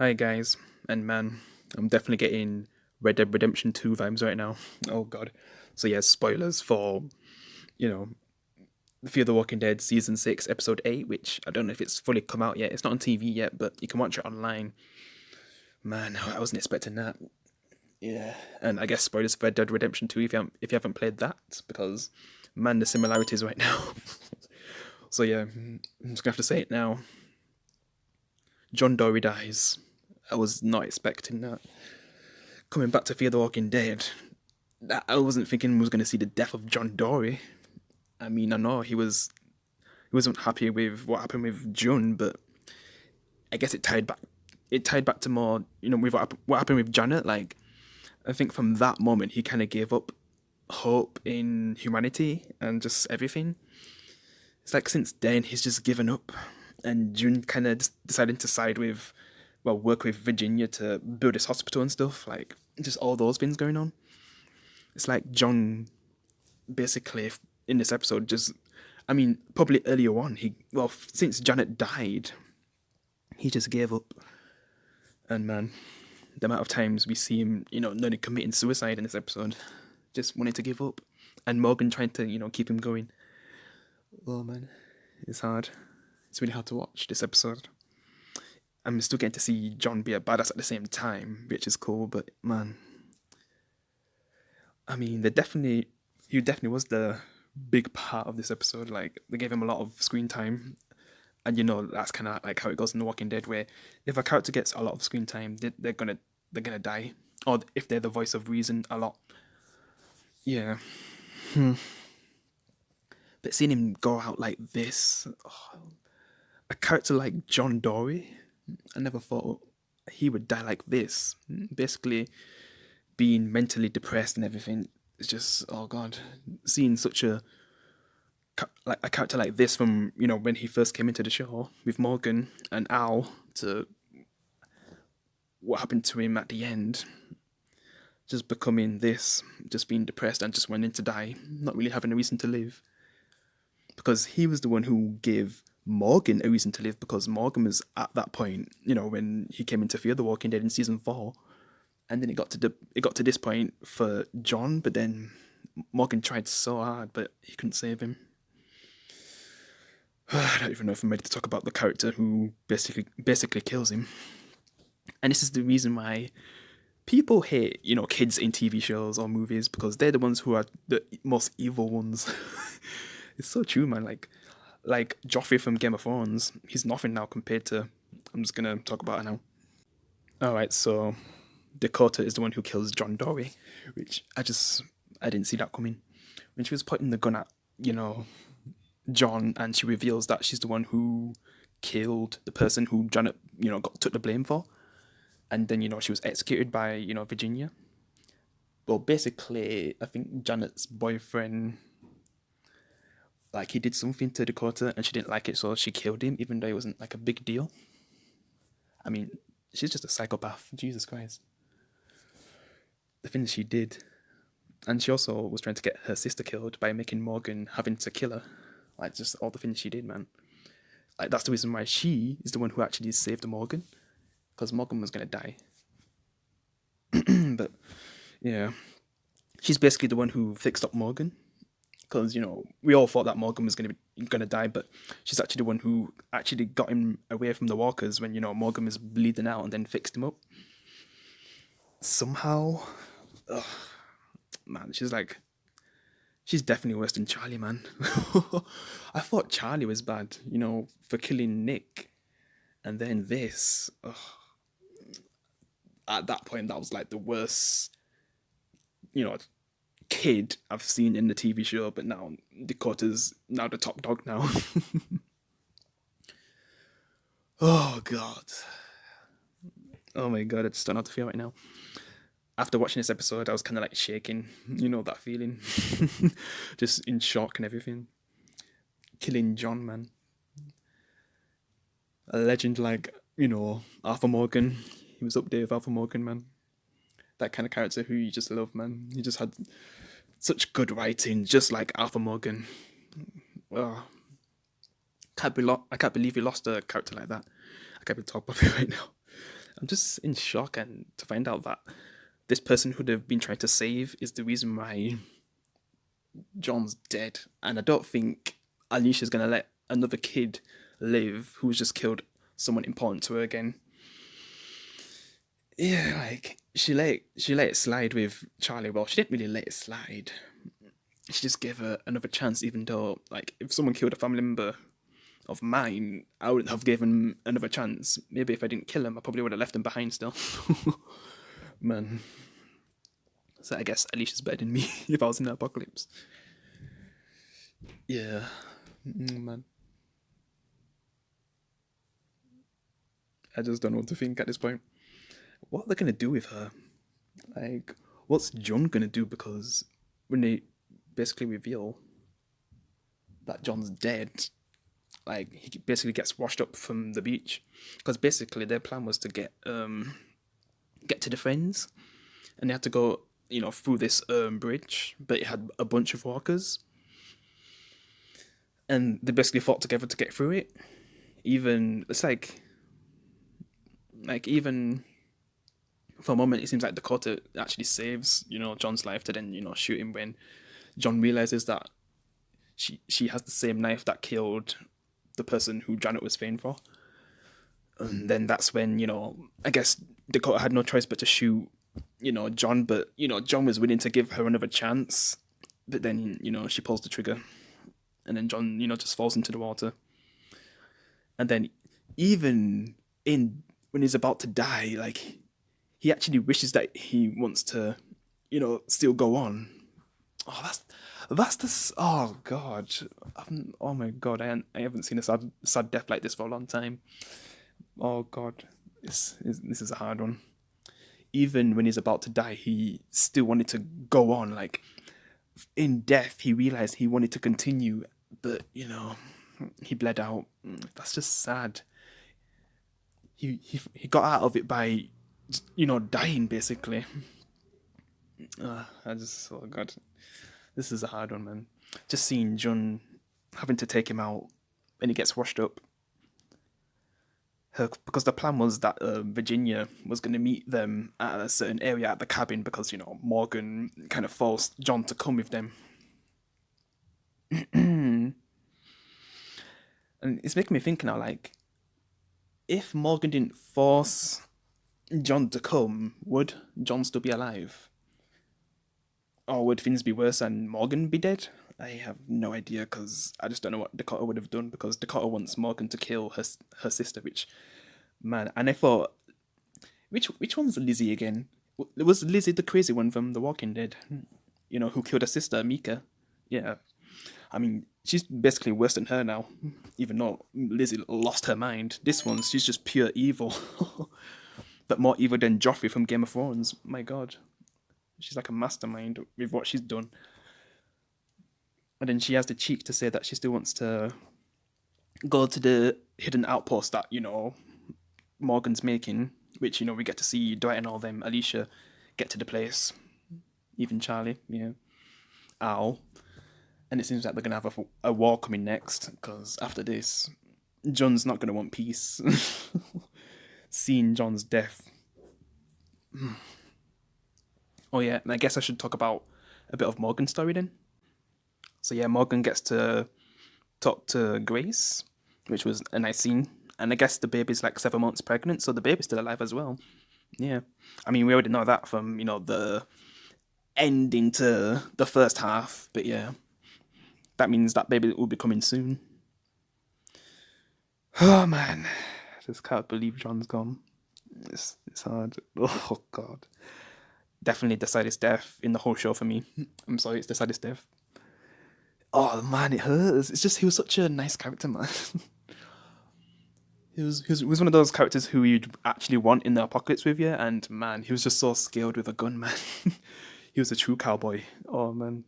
Hi guys, and man, I'm definitely getting Red Dead Redemption 2 vibes right now. Oh god. So yeah, spoilers for, you know, Fear the Walking Dead season 6 episode 8, which I don't know if it's fully come out yet. It's not on TV yet, but you can watch it online. Man, I wasn't expecting that. Yeah. And I guess spoilers for Red Dead Redemption 2 if you haven't played that, because man, the similarities right now. So yeah, I'm just gonna have to say it now. John Dorie dies. I was not expecting that. Coming back to Fear the Walking Dead, I wasn't thinking we was going to see the death of John Dorie. I mean, I know he wasn't happy with what happened with June, but I guess it tied back. It tied back to more, with what happened with Janet. Like, I think from that moment, he kind of gave up hope in humanity and just everything. It's like since then he's just given up, and June kind of decided to side with, well, work with Virginia to build this hospital and stuff. Like, just all those things going on. It's like John basically in this episode just, I mean, probably earlier on, since Janet died, he just gave up. And man, the amount of times we see him, nearly committing suicide in this episode, just wanting to give up. And Morgan trying to, keep him going. Oh man, it's hard. It's really hard to watch this episode. I'm still getting to see John be a badass at the same time, which is cool, but man, I mean, he definitely was the big part of this episode. Like, they gave him a lot of screen time, and that's kind of like how it goes in The Walking Dead, where if a character gets a lot of screen time, they're gonna die, or if they're the voice of reason a lot. Yeah, but seeing him go out like this, a character like John Dorie, I never thought he would die like this. Basically, being mentally depressed and everything. It's just, oh god, seeing such like a character like this from when he first came into the show with Morgan and Al to what happened to him at the end, just becoming this, just being depressed and just wanting to die, not really having a reason to live, because he was the one who gave Morgan a reason to live, because Morgan was at that point, when he came into Fear the Walking Dead in season 4, and then it got to this point for John, but then Morgan tried so hard, but he couldn't save him. I don't even know if I'm ready to talk about the character who basically kills him. And this is the reason why people hate, kids in TV shows or movies, because they're the ones who are the most evil ones. It's so true, man. Like Joffrey from Game of Thrones, he's nothing now compared to. I'm just gonna talk about it now. All right, so Dakota is the one who kills John Dorie, which I didn't see that coming. When she was pointing the gun at you know John, and she reveals that she's the one who killed the person who Janet took the blame for, and then she was executed by Virginia. Well, basically, I think Janet's boyfriend, like, he did something to Dakota and she didn't like it, so she killed him, even though it wasn't like a big deal. I mean, she's just a psychopath. Jesus Christ. The things she did. And she also was trying to get her sister killed by making Morgan having to kill her. Like, just all the things she did, man. Like, that's the reason why she is the one who actually saved Morgan. Because Morgan was going to die. But, yeah. She's basically the one who fixed up Morgan. Because, we all thought that Morgan was gonna die, but she's actually the one who actually got him away from the walkers when, Morgan was bleeding out, and then fixed him up. Somehow. Ugh, man, she's definitely worse than Charlie, man. I thought Charlie was bad, for killing Nick. And then this. Ugh. At that point, that was like the worst, you know, kid I've seen in the TV show, but now Dakota's now the top dog now. Oh god. Oh my god, I just don't know how to feel right now. After watching this episode, I was kind of like shaking, that feeling. Just in shock and everything. Killing John, man. A legend like, Arthur Morgan. He was up there with Arthur Morgan, man. That kind of character who you just love, man. He just had such good writing, just like Arthur Morgan. Oh, I can't believe we lost a character like that. I can't even talk about it right now. I'm just in shock, and to find out that this person who they've been trying to save is the reason why John's dead. And I don't think Alicia's gonna let another kid live who's just killed someone important to her again. Yeah, like she let it slide with Charlie. Well, she didn't really let it slide. She just gave her another chance, even though, like, if someone killed a family member of mine, I wouldn't have given another chance. Maybe if I didn't kill him, I probably would have left him behind still. Man. So I guess Alicia's better than me if I was in the apocalypse. Yeah. Man. I just don't know what to think at this point. What are they gonna do with her? Like, what's John gonna do? Because when they basically reveal that John's dead, like, he basically gets washed up from the beach. Because basically their plan was to get to the friends, and they had to go, through this bridge, but it had a bunch of walkers, and they basically fought together to get through it. Even it's like even for a moment, it seems like Dakota actually saves, John's life to then, shoot him when John realizes that she has the same knife that killed the person who Janet was famed for. And then that's when, I guess Dakota had no choice but to shoot, John, but, John was willing to give her another chance. But then, she pulls the trigger. And then John, just falls into the water. And then even when he's about to die, like, he actually wishes that he wants to, still go on. Oh, that's the oh god, oh my god, I haven't seen a sad death like this for a long time. Oh god, this is a hard one. Even when he's about to die, he still wanted to go on. Like, in death, he realized he wanted to continue, but he bled out. That's just sad. He got out of it by dying basically. Oh god, this is a hard one, man. Just seeing John having to take him out and he gets washed up. Because the plan was that Virginia was going to meet them at a certain area at the cabin because Morgan kind of forced John to come with them. And it's making me think now, like, if Morgan didn't force John to come, would John still be alive? Or would things be worse and Morgan be dead? I have no idea, because I just don't know what Dakota would have done, because Dakota wants Morgan to kill her sister, which, man, and I thought, which one's Lizzie again? Was Lizzie the crazy one from The Walking Dead? Who killed her sister, Mika? Yeah. I mean, she's basically worse than her now, even though Lizzie lost her mind. This one, she's just pure evil. But more evil than Joffrey from Game of Thrones. My god. She's like a mastermind with what she's done. And then she has the cheek to say that she still wants to go to the hidden outpost that, Morgan's making, which, we get to see Dwight and all them, Alicia, get to the place. Even Charlie, Al. And it seems like they're going to have a war coming next, because after this, John's not going to want peace. Seeing John's death. Oh yeah, and I guess I should talk about a bit of Morgan's story then. So yeah, Morgan gets to talk to Grace, which was a nice scene. And I guess the baby's like 7 months pregnant, so the baby's still alive as well. Yeah. I mean, we already know that from, the ending to the first half, but yeah. That means that baby will be coming soon. Oh man. I just can't believe John's gone. It's hard. Oh god. Definitely the saddest death in the whole show for me. I'm sorry, it's the saddest death. Oh man, it hurts. It's just, he was such a nice character, man. He was one of those characters who you'd actually want in the apocalypse with you, and man, he was just so skilled with a gun, man. He was a true cowboy. Oh man.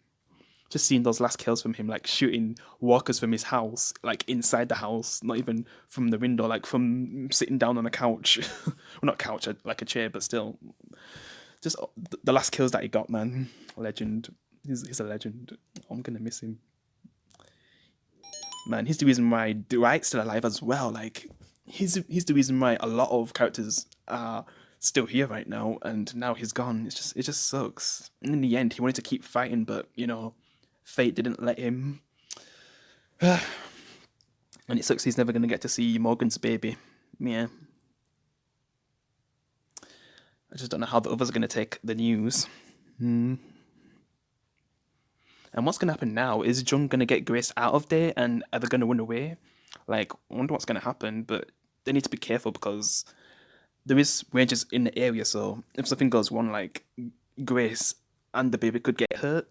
Just seeing those last kills from him, like shooting walkers from his house, like inside the house, not even from the window, like from sitting down on a couch. Well, not couch, like a chair, but still. Just the last kills that he got, man. Legend. He's a legend. I'm gonna miss him. Man, he's the reason why Dwight's still alive as well. Like, he's the reason why a lot of characters are still here right now, and now he's gone. It just sucks. And in the end, he wanted to keep fighting, but fate didn't let him. And it sucks he's never gonna get to see Morgan's baby. Yeah. I just don't know how the others are gonna take the news. Hmm. And what's gonna happen now? Is Jung gonna get Grace out of there, and are they gonna run away? Like, I wonder what's gonna happen. But they need to be careful because there is rangers in the area. So if something goes wrong, like Grace and the baby could get hurt.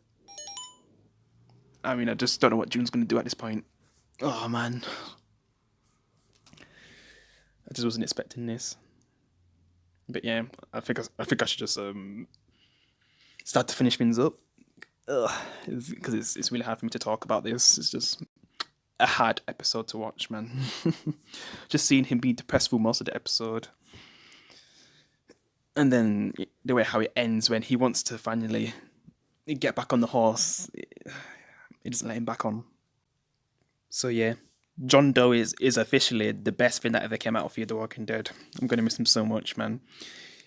I mean, I just don't know what June's gonna do at this point. Oh man, I just wasn't expecting this. But yeah, I think I should just start to finish things up. Because it's really hard for me to talk about this. It's just a hard episode to watch, man. Just seeing him be depressed through most of the episode, and then the way how it ends when he wants to finally get back on the horse, it doesn't let him back on. So yeah, John Doe is officially the best thing that ever came out of Fear the Walking Dead. I'm gonna miss him so much, man.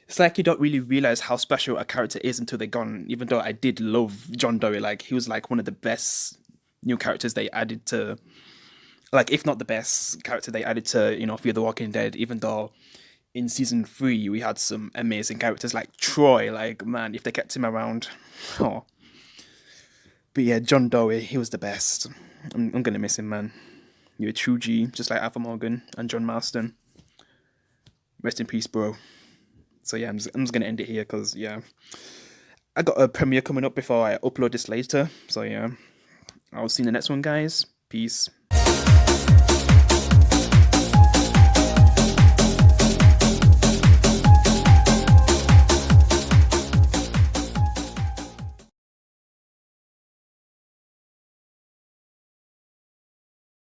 It's like you don't really realize how special a character is until they're gone. Even though I did love John Dorie, like he was like one of the best new characters they added to, like if not the best character they added to, Fear the Walking Dead. Even though in season 3 we had some amazing characters like Troy. Like man, if they kept him around, oh. But yeah, John Dorie, he was the best. I'm gonna miss him, man. You're a true G, just like Arthur Morgan and John Marston. Rest in peace, bro. So yeah, I'm just gonna end it here because yeah, I got a premiere coming up before I upload this later. So yeah, I'll see you in the next one, guys. Peace.